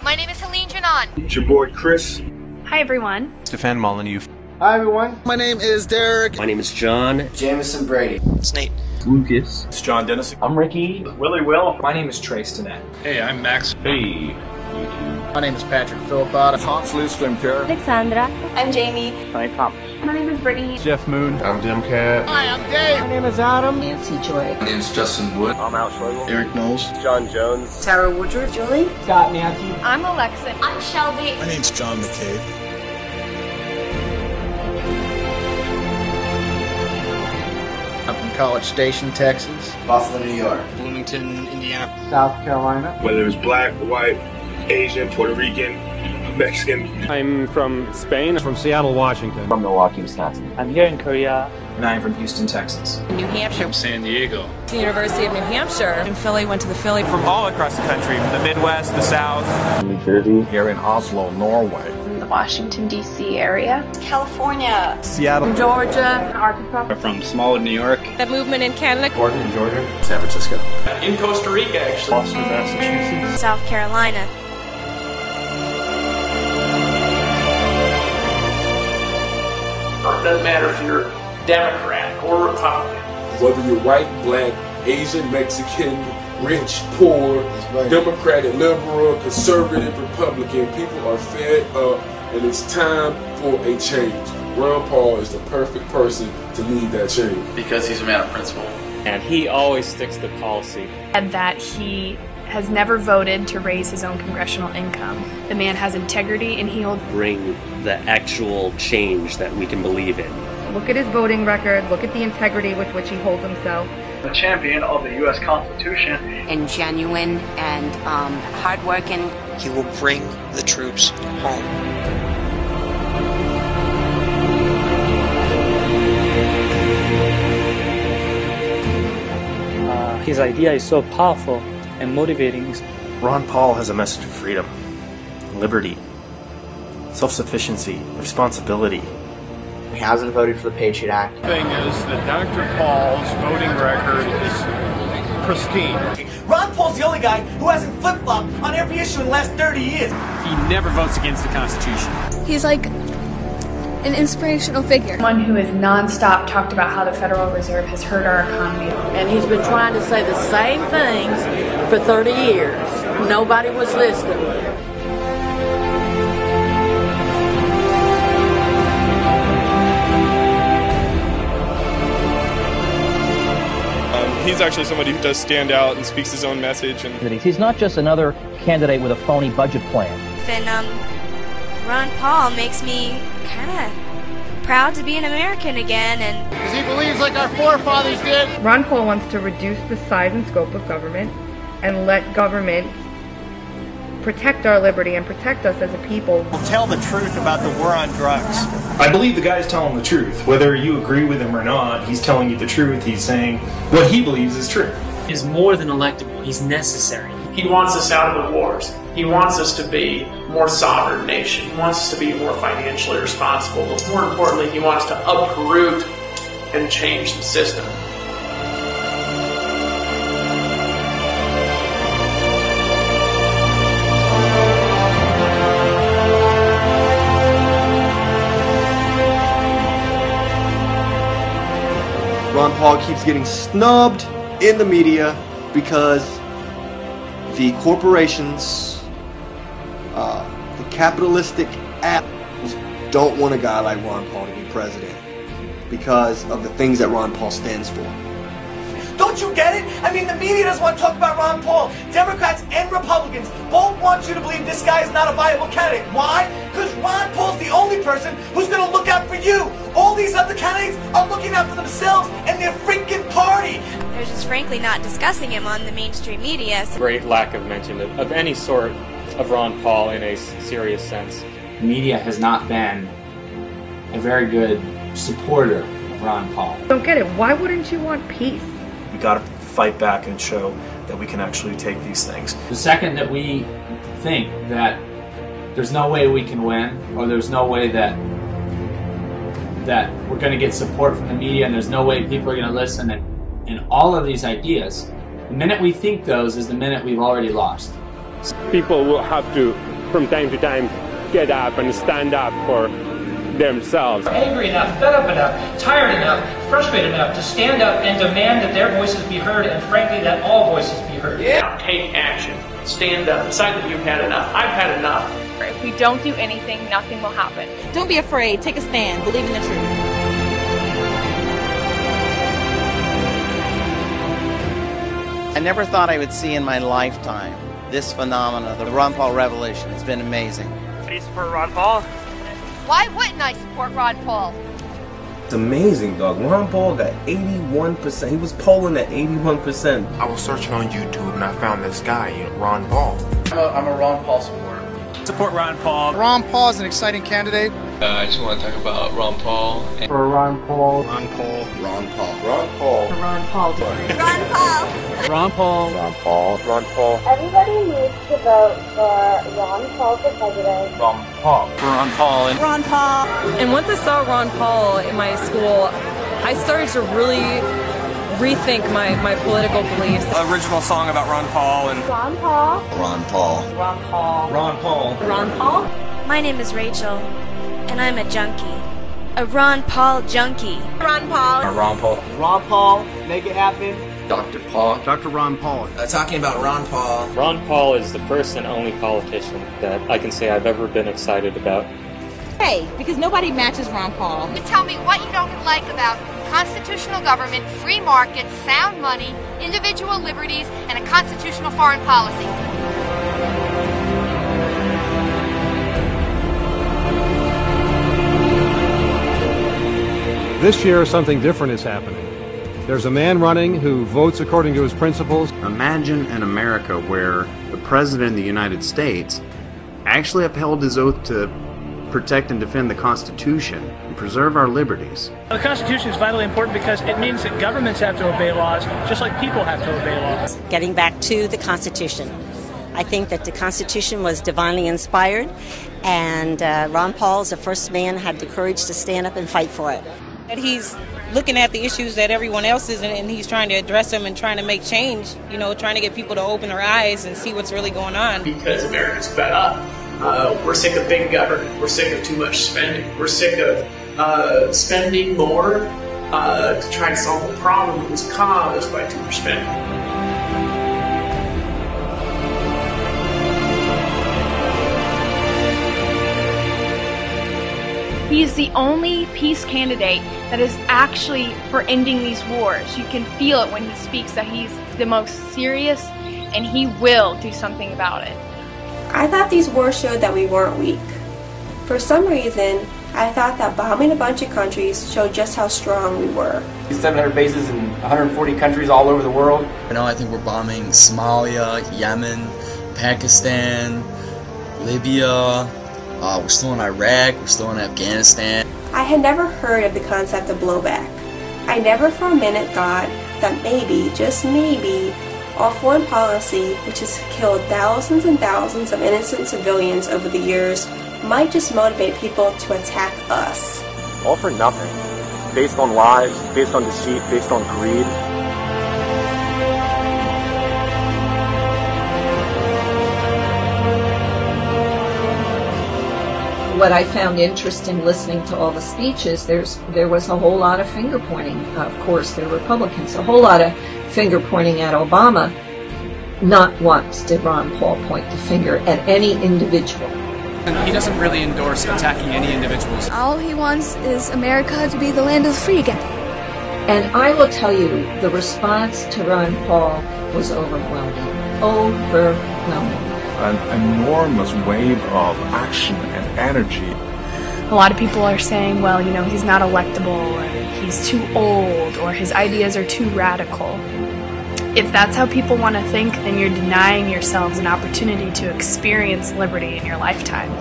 My name is Helene Janan. It's your boy Chris. Hi everyone. Stefan Molyneux. Hi everyone. My name is Derek. My name is John. Jameson Brady. It's Nate. Lucas. It's John Dennis. I'm Ricky. Willie Will. My name is Trace Danette. Hey, I'm Max. Hey. My name is Patrick Philpott. Hans Listrom. Alexandra. I'm Jamie. Hi, Tom. My name is Brittany. Jeff Moon. I'm Jim Cat. Hi, I'm Dave. My name is Adam. Nancy Joy. My name is Justin Wood. I'm Al Schlegel. Eric Knowles. John Jones. Sarah Woodruff. Julie. Scott Nancy. I'm Alexa. I'm Shelby. My name's John McCabe. I'm from College Station, Texas. Buffalo, New York. Bloomington, Indiana. South Carolina. Whether it's black, white, Asian, Puerto Rican, Mexican. I'm from Spain. From Seattle, Washington. From Milwaukee, Wisconsin. I'm here in Korea. And I'm from Houston, Texas. New Hampshire. From San Diego. The University of New Hampshire. In Philly, went to the Philly. From all across the country, the Midwest, the South. New Jersey. Here in Oslo, Norway. From the Washington, D.C. area. California. Seattle. From Georgia. Arkansas. From Smallwood, New York. The movement in Canada. Oregon, Georgia. San Francisco. In Costa Rica, actually. Boston, Massachusetts. South Carolina. It doesn't matter if you're Democrat or Republican. Whether you're white, black, Asian, Mexican, rich, poor, Democratic, liberal, conservative, Republican, people are fed up and it's time for a change. Ron Paul is the perfect person to lead that change. Because he's a man of principle. And he always sticks to policy. And that he has never voted to raise his own congressional income. The man has integrity and he'll bring the actual change that we can believe in. Look at his voting record, look at the integrity with which he holds himself. The champion of the U.S. Constitution. And genuine and hardworking. He will bring the troops home. His idea is so powerful and motivating. Ron Paul has a message of freedom, liberty, self-sufficiency, responsibility. He hasn't voted for the Patriot Act. The thing is that Dr. Paul's voting record is pristine. Ron Paul's the only guy who hasn't flip-flopped on every issue in the last 30 years. He never votes against the Constitution. He's like an inspirational figure. One who has nonstop talked about how the Federal Reserve has hurt our economy. And he's been trying to say the same things for 30 years. Nobody was listening. He's actually somebody who does stand out and speaks his own message. And he's not just another candidate with a phony budget plan. And Ron Paul makes me kind of proud to be an American again. And because he believes like our forefathers did. Ron Paul wants to reduce the size and scope of government and let government protect our liberty and protect us as a people. We'll tell the truth about the war on drugs. I believe the guy's telling the truth. Whether you agree with him or not, he's telling you the truth. He's saying what he believes is true. He's more than electable. He's necessary. He wants us out of the wars. He wants us to be a more sovereign nation. He wants us to be more financially responsible. But more importantly, he wants to uproot and change the system. Ron Paul keeps getting snubbed in the media because the corporations, the capitalistic apples don't want a guy like Ron Paul to be president because of the things that Ron Paul stands for. Don't you get it? I mean, the media doesn't want to talk about Ron Paul. Democrats and Republicans both want you to believe this guy is not a viable candidate. Why? Because Ron Paul's the only person who's going to look out for you. All these other candidates are looking out for themselves and their freaking party. they're just frankly not discussing him on the mainstream media. Great lack of mention of any sort of Ron Paul in a serious sense. The media has not been a very good supporter of Ron Paul. Don't get it. Why wouldn't you want peace? We got to fight back and show that we can actually take these things. The second that we think that there's no way we can win, or there's no way that we're going to get support from the media, and there's no way people are going to listen, and all of these ideas, the minute we think those is the minute we've already lost. People will have to from time to time, get up and stand up for themselves. Angry enough, fed up enough, tired enough, frustrated enough to stand up and demand that their voices be heard, and frankly that all voices be heard. Yeah. Take action. Stand up. Decide that you've had enough. I've had enough. If we don't do anything, nothing will happen. Don't be afraid. Take a stand. Believe in the truth. I never thought I would see in my lifetime this phenomenon, the Ron Paul revolution. It's been amazing. Do you support Ron Paul? Why wouldn't I support Ron Paul? It's amazing, dog. Ron Paul got 81%. He was polling at 81%. I was searching on YouTube and I found this guy, Ron Paul. I'm a Ron Paul supporter. Support Ron Paul. Ron Paul is an exciting candidate. I just want to talk about Ron Paul. For Ron Paul. Ron Paul. Ron Paul. Ron Paul. Ron Paul. Ron Paul. Ron Paul. Ron Paul. Ron Paul. Everybody needs to vote for Ron Paul for president. Ron Paul. For Ron Paul. And Ron Paul. And once I saw Ron Paul in my school, I started to really rethink my political beliefs. Original song about Ron Paul and Ron Paul. Ron Paul. Ron Paul. Ron Paul. Ron Paul. My name is Rachel, and I'm a junkie. A Ron Paul junkie. Ron Paul. Ron Paul. Ron Paul, make it happen. Dr. Paul. Dr. Ron Paul. Talking about Ron Paul. Ron Paul is the first and only politician that I can say I've ever been excited about. Hey, because nobody matches Ron Paul. You tell me what you don't like about constitutional government, free markets, sound money, individual liberties, and a constitutional foreign policy. This year, something different is happening. There's a man running who votes according to his principles. Imagine an America where the President of the United States actually upheld his oath to protect and defend the Constitution and preserve our liberties. The Constitution is vitally important because it means that governments have to obey laws, just like people have to obey laws. Getting back to the Constitution. I think that the Constitution was divinely inspired, and Ron Paul, as the first man, had the courage to stand up and fight for it. And he's looking at the issues that everyone else is in, and he's trying to address them and trying to make change, trying to get people to open their eyes and see what's really going on. Because America's fed up. We're sick of big government. We're sick of too much spending. We're sick of spending more to try to solve a problem that was caused by too much spending. He is the only peace candidate that is actually for ending these wars. You can feel it when he speaks that he's the most serious, and he will do something about it. I thought these wars showed that we weren't weak. For some reason, I thought that bombing a bunch of countries showed just how strong we were. 700 bases in 140 countries all over the world. I think we're bombing Somalia, Yemen, Pakistan, Libya. We're still in Iraq, we're still in Afghanistan. I had never heard of the concept of blowback. I never for a minute thought that maybe, just maybe, our foreign policy, which has killed thousands and thousands of innocent civilians over the years, might just motivate people to attack us. All for nothing. Based on lies, based on deceit, based on greed. What I found interesting listening to all the speeches, there was a whole lot of finger pointing. Of course, they're Republicans. A whole lot of finger pointing at Obama. Not once did Ron Paul point the finger at any individual. And he doesn't really endorse attacking any individuals. All he wants is America to be the land of the free again. And I will tell you, the response to Ron Paul was overwhelming. Overwhelming. An enormous wave of action and energy. A lot of people are saying, well, he's not electable, or he's too old, or his ideas are too radical. If that's how people want to think, then you're denying yourselves an opportunity to experience liberty in your lifetime.